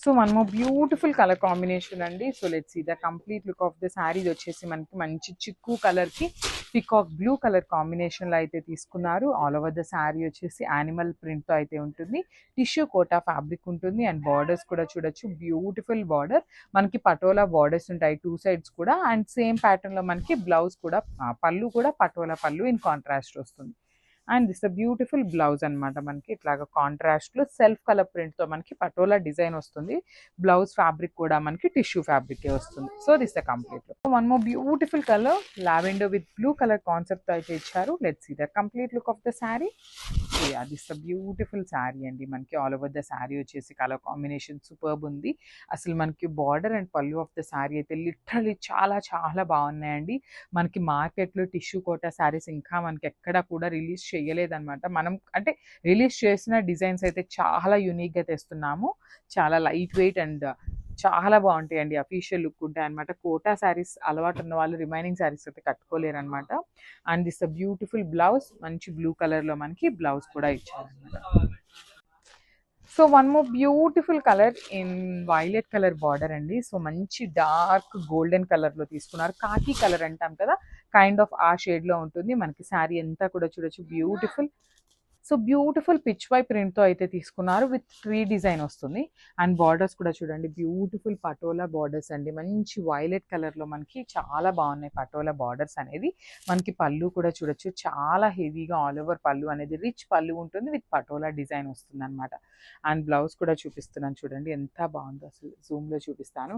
So one more beautiful colour combination అండి. So let's see the complete look of the sari. ఇది వచ్చేసి మనకి మంచి చిక్కు కలర్కి పికాక్ బ్లూ కలర్ కాంబినేషన్లో అయితే తీసుకున్నారు. ఆల్ ఓవర్ ద శారీ వచ్చేసి యానిమల్ ప్రింట్తో అయితే ఉంటుంది. టిష్యూ కోటా ఫ్యాబ్రిక్ ఉంటుంది అండ్ బార్డర్స్ కూడా చూడొచ్చు, బ్యూటిఫుల్ బార్డర్. మనకి పటోలా బార్డర్స్ ఉంటాయి టూ సైడ్స్ కూడా. అండ్ సేమ్ ప్యాటర్న్లో మనకి బ్లౌజ్ కూడా పళ్ళు కూడా పటోలా పళ్ళు ఇన్ కాంట్రాస్ట్ వస్తుంది. And this the beautiful blouse అనమాట. మనకి ఇట్లాగా కాంట్రాస్ట్లో సెల్ఫ్ కలర్ ప్రింట్తో మనకి పటోలా డిజైన్ వస్తుంది. బ్లౌజ్ ఫ్యాబ్రిక్ కూడా మనకి టిష్యూ ఫ్యాబ్రికే వస్తుంది. So this the complete look. One more beautiful colour lavender with blue colour concept అయితే ఇచ్చారు. Let's see the complete look of the sari. This the beautiful sari అండి. మనకి ఆల్ ఓవర్ ద శారీ వచ్చేసి colour combination superb ఉంది. అసలు మనకి border and పళ్ళు of the sari అయితే లిటరలీ చాలా చాలా బాగున్నాయండి. మనకి మార్కెట్లో టిష్యూ కోటా శారీస్ ఇంకా మనకి ఎక్కడ కూడా రిలీజ్ చేయలేదన్నమాట. మనం అంటే రిలీజ్ చేసిన డిజైన్స్ అయితే చాలా యూనిక్గా తెస్తున్నాము. చాలా లైట్ వెయిట్ అండ్ చాలా బాగుంటాయండి. అఫీషియల్ లుక్ ఉంటాయి అనమాట. కోటా శారీస్ అలవాటు ఉన్న వాళ్ళు రిమైనింగ్ శారీస్ అయితే కట్టుకోలేరు అనమాట. అండ్ దిస్ బ్యూటిఫుల్ బ్లౌజ్, మంచి బ్లూ కలర్లో మనకి బ్లౌజ్ కూడా ఇచ్చారనమాట. So one more beautiful colour in violet colour border అండి. సో మంచి డార్క్ గోల్డెన్ కలర్లో తీసుకున్నారు. కాకి కలర్ అంటాం కదా, కైండ్ ఆఫ్ ఆ షేడ్లో ఉంటుంది. మనకి శారీ అంతా కూడా చూడొచ్చు, beautiful. So beautiful pichwai ప్రింట్తో అయితే తీసుకున్నారు. విత్ ట్రీ డిజైన్ వస్తుంది. అండ్ బార్డర్స్ కూడా చూడండి, బ్యూటిఫుల్ పటోలా బార్డర్స్ అండి. మంచి వైలెట్ కలర్లో మనకి చాలా బాగున్నాయి పటోలా బార్డర్స్ అనేది. మనకి పళ్ళు కూడా చూడొచ్చు, చాలా హెవీగా ఆల్ ఓవర్ పళ్ళు అనేది రిచ్ పళ్ళు ఉంటుంది. విత్ పటోలా డిజైన్ వస్తుంది అనమాట. అండ్ బ్లౌజ్ కూడా చూపిస్తున్నాను చూడండి, ఎంత బాగుందో. అసలు జూమ్లో చూపిస్తాను.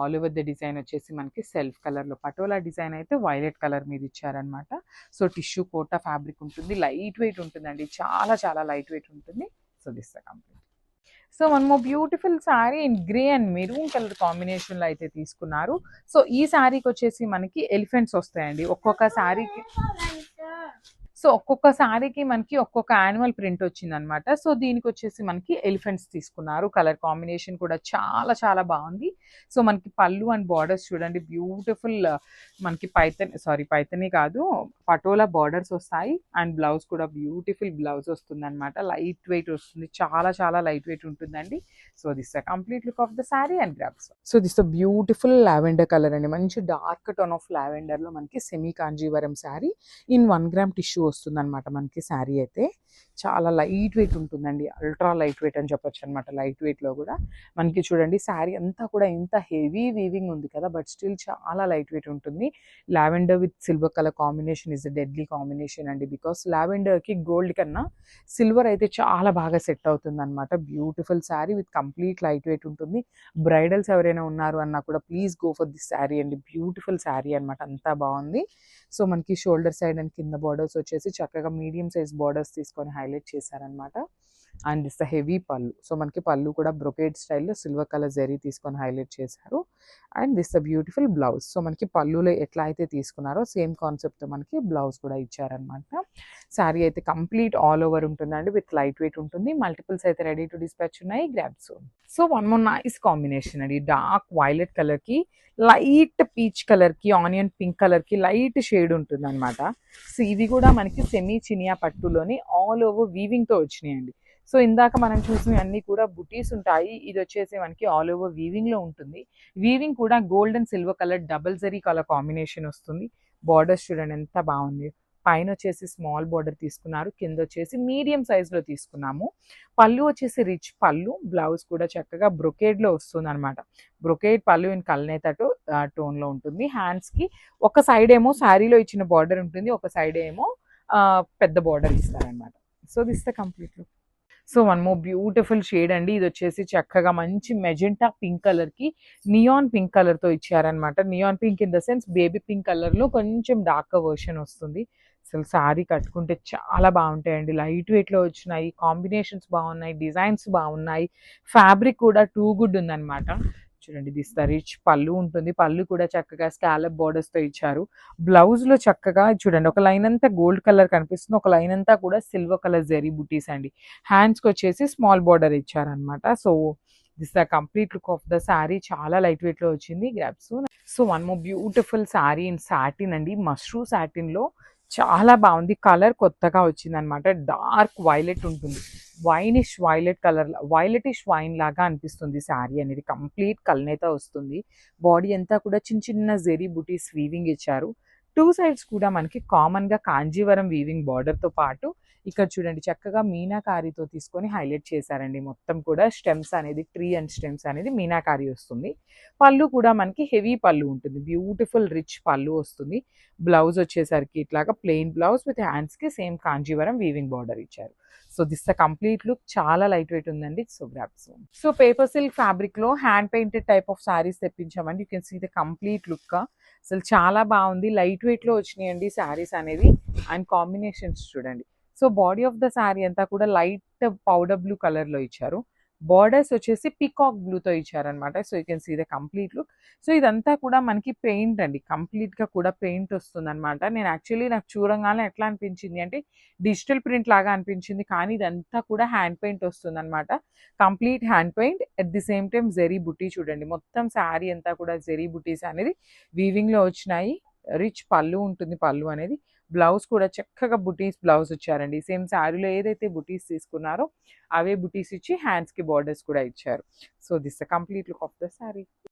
ఆల్ ఓవర్ ద డిజైన్ వచ్చేసి మనకి సెల్ఫ్ కలర్లో, పటోలా డిజైన్ అయితే వైలెట్ కలర్ మీద ఇచ్చారనమాట. సో టిష్యూ కోటా ఫ్యాబ్రిక్ ఉంటుంది, లైట్ వెయిట్ ఉంటుందండి, చాలా చాలా లైట్ వెయిట్ ఉంటుంది. So this the complete. So one more beautiful sari in grey and maroon colour కాంబినేషన్లో అయితే తీసుకున్నారు. సో ఈ శారీకి వచ్చేసి మనకి ఎలిఫెంట్స్ వస్తాయండి ఒక్కొక్క శారీకి. సో ఒక్కొక్క శారీకి మనకి ఒక్కొక్క యానిమల్ ప్రింట్ వచ్చిందనమాట. సో దీనికి వచ్చేసి మనకి ఎలిఫెంట్స్ తీసుకున్నారు. కలర్ కాంబినేషన్ కూడా చాలా చాలా బాగుంది. సో మనకి పళ్ళు అండ్ బార్డర్స్ చూడండి, బ్యూటిఫుల్. మనకి పైతని కాదు, పటోలా బార్డర్స్ వస్తాయి. అండ్ బ్లౌజ్ కూడా బ్యూటిఫుల్ బ్లౌజ్ వస్తుంది అనమాట. లైట్ వెయిట్ వస్తుంది, చాలా చాలా లైట్ వెయిట్ ఉంటుందండి. So this the complete look of the sari and grabs. So this the beautiful lavender colour అండి. మంచి డార్క్ టోన్ ఆఫ్ లావెండర్లో మనకి semi Kanjeevaram sari in 1 gram tissue వస్తుంది అనమాట. మనకి శారీ అయితే చాలా లైట్ వెయిట్ ఉంటుందండి, అల్ట్రా లైట్ వెయిట్ అని చెప్పొచ్చు అనమాట. లైట్ వెయిట్లో కూడా మనకి చూడండి శారీ అంతా కూడా ఇంత హెవీ వీవింగ్ ఉంది కదా, బట్ స్టిల్ చాలా లైట్ వెయిట్ ఉంటుంది. Lavender with silver colour combination is a deadly combination అండి. బికాస్ లావెండర్కి గోల్డ్ కన్నా సిల్వర్ అయితే చాలా బాగా సెట్ అవుతుంది అనమాట. Beautiful sari with complete light weight ఉంటుంది. బ్రైడల్స్ ఎవరైనా ఉన్నారు అన్నా కూడా please go for this sari అండి. బ్యూటిఫుల్ శారీ అనమాట, అంతా బాగుంది. సో మనకి షోల్డర్ సైడ్ అండ్ కింద బార్డర్స్ వచ్చేసి చక్కగా మీడియం సైజ్ బార్డర్స్ తీసుకొని హైలైట్ చేశారనమాట. అండ్ దిస్ ద హెవీ పళ్ళు. సో మనకి పళ్ళు కూడా బ్రొకేడ్ స్టైల్లో సిల్వర్ కలర్ జరీ తీసుకొని హైలైట్ చేశారు. And this the beautiful blouse. So మనకి పళ్ళులో ఎట్లా అయితే తీసుకున్నారో సేమ్ కాన్సెప్ట్తో మనకి బ్లౌజ్ కూడా ఇచ్చారనమాట. శారీ అయితే కంప్లీట్ ఆల్ ఓవర్ ఉంటుందండి, విత్ లైట్ వెయిట్ ఉంటుంది. మల్టిపుల్స్ అయితే రెడీ టు డిస్పాచ్ ఉన్నాయి, grab soon. So one more nice combination అండి. డార్క్ వైలెట్ కలర్కి లైట్ పీచ్ కలర్కి ఆనియన్ పింక్ కలర్కి లైట్ షేడ్ ఉంటుంది అనమాట. సో ఇవి కూడా మనకి సెమీ చినియా పట్టులోని ఆల్ ఓవర్ వీవింగ్తో వచ్చినాయండి. సో ఇందాక మనం చూసినవి అన్నీ కూడా బుటీస్ ఉంటాయి. ఇది వచ్చేసి మనకి ఆల్ ఓవర్ వీవింగ్లో ఉంటుంది. వీవింగ్ కూడా gold and silver colour double zari colour combination వస్తుంది. బార్డర్స్ చూడండి ఎంత బాగుంది. పైన వచ్చేసి స్మాల్ బార్డర్ తీసుకున్నారు, కింద వచ్చేసి మీడియం సైజ్లో తీసుకున్నాము. పళ్ళు వచ్చేసి రిచ్ పళ్ళు, బ్లౌజ్ కూడా చక్కగా బ్రొకేడ్లో వస్తుంది అనమాట. బ్రొకేడ్ పళ్ళు ఇన్ కల్నేతటు టోన్లో ఉంటుంది. హ్యాండ్స్కి ఒక సైడ్ ఏమో శారీలో ఇచ్చిన బార్డర్ ఉంటుంది, ఒక సైడ్ ఏమో పెద్ద బార్డర్ ఇస్తారనమాట. So this the complete look. So one more beautiful shade అండి. ఇది వచ్చేసి చక్కగా మంచి మెజెంటా పింక్ కలర్కి నియాన్ పింక్ కలర్తో ఇచ్చారనమాట. Neon pink in the sense baby pink కలర్లో కొంచెం డార్క్ వర్షన్ వస్తుంది. అసలు శారీ కట్టుకుంటే చాలా బాగుంటాయండి. లైట్ వెయిట్లో వచ్చినాయి, కాంబినేషన్స్ బాగున్నాయి, డిజైన్స్ బాగున్నాయి, ఫ్యాబ్రిక్ కూడా టూ గుడ్ ఉందన్నమాట. చూడండి దిస్ ద రిచ్ పళ్ళు ఉంటుంది. పళ్ళు కూడా చక్కగా స్కాలప్ బార్డర్స్తో ఇచ్చారు. బ్లౌజ్లో చక్కగా చూడండి ఒక లైన్ అంతా గోల్డ్ కలర్ కనిపిస్తుంది, ఒక లైన్ అంతా కూడా సిల్వర్ కలర్ జరీ బుటీస్ అండి. హ్యాండ్స్కి వచ్చేసి స్మాల్ బార్డర్ ఇచ్చారనమాట. So this the complete look of the sari. చాలా లైట్ వెయిట్లో వచ్చింది, grab soon. So one more beautiful sari in satin అండి. మష్రూ సాటిన్లో చాలా బాగుంది. కలర్ కొత్తగా వచ్చిందనమాట. డార్క్ వైలెట్ ఉంటుంది. Winish violet colour, violetish wine లాగా అనిపిస్తుంది శారీ అనేది. కంప్లీట్ కల్నేత వస్తుంది. బాడీ అంతా కూడా చిన్న చిన్న జెరీ బుటీస్ వీవింగ్ ఇచ్చారు. టూ సైడ్స్ కూడా మనకి కామన్గా కాంజీవరం వీవింగ్ బార్డర్తో పాటు ఇక్కడ చూడండి చక్కగా మీనాకారితో తీసుకొని హైలైట్ చేశారండి. మొత్తం కూడా స్టెమ్స్ అనేది, ట్రీ అండ్ స్టెమ్స్ అనేది మీనాకారి వస్తుంది. పళ్ళు కూడా మనకి హెవీ పళ్ళు ఉంటుంది. బ్యూటిఫుల్ రిచ్ పళ్ళు వస్తుంది. బ్లౌజ్ వచ్చేసరికి ఇట్లాగా ప్లెయిన్ బ్లౌజ్ విత్ హ్యాండ్స్కి సేమ్ కాంజీవరం వీవింగ్ బార్డర్ ఇచ్చారు. So this the complete look. చాలా లైట్ వెయిట్ ఉందండి. So grab soon. So paper silk fabric లో hand painted type of sarees తెప్పించామండి. You can see the complete look. అసలు చాలా బాగుంది. Light weight లో వచ్చినాయండి సారీస్ అనేది. అండ్ కాంబినేషన్స్ చూడండి. So body of the sari అంతా కూడా లైట్ పౌడర్ బ్లూ కలర్ లో ఇచ్చారు. బార్డర్స్ వచ్చేసి పీకాక్ బ్లూతో ఇచ్చారనమాట. So you can see the complete look. So ఇదంతా కూడా మనకి పెయింట్ అండి. కంప్లీట్గా కూడా పెయింట్ వస్తుంది అనమాట. నేను యాక్చువల్లీ నాకు చూడంగానే ఎట్లా అనిపించింది అంటే డిజిటల్ ప్రింట్ లాగా అనిపించింది, కానీ ఇదంతా కూడా హ్యాండ్ పెయింట్ వస్తుంది అనమాట. Complete hand paint at the same time జెరీ బుటీ చూడండి. మొత్తం శారీ అంతా కూడా జెరీ బుటీస్ అనేది వీవింగ్లో వచ్చినాయి. రిచ్ పళ్ళు ఉంటుంది. పళ్ళు అనేది బ్లౌజ్ కూడా చక్కగా బుటీస్ బ్లౌజ్ ఇచ్చారండి. సేమ్ శారీలో ఏదైతే బుటీస్ తీసుకున్నారో అవే బుటీస్ ఇచ్చి హ్యాండ్స్కి బార్డర్స్ కూడా ఇచ్చారు. So this the complete look of the sari.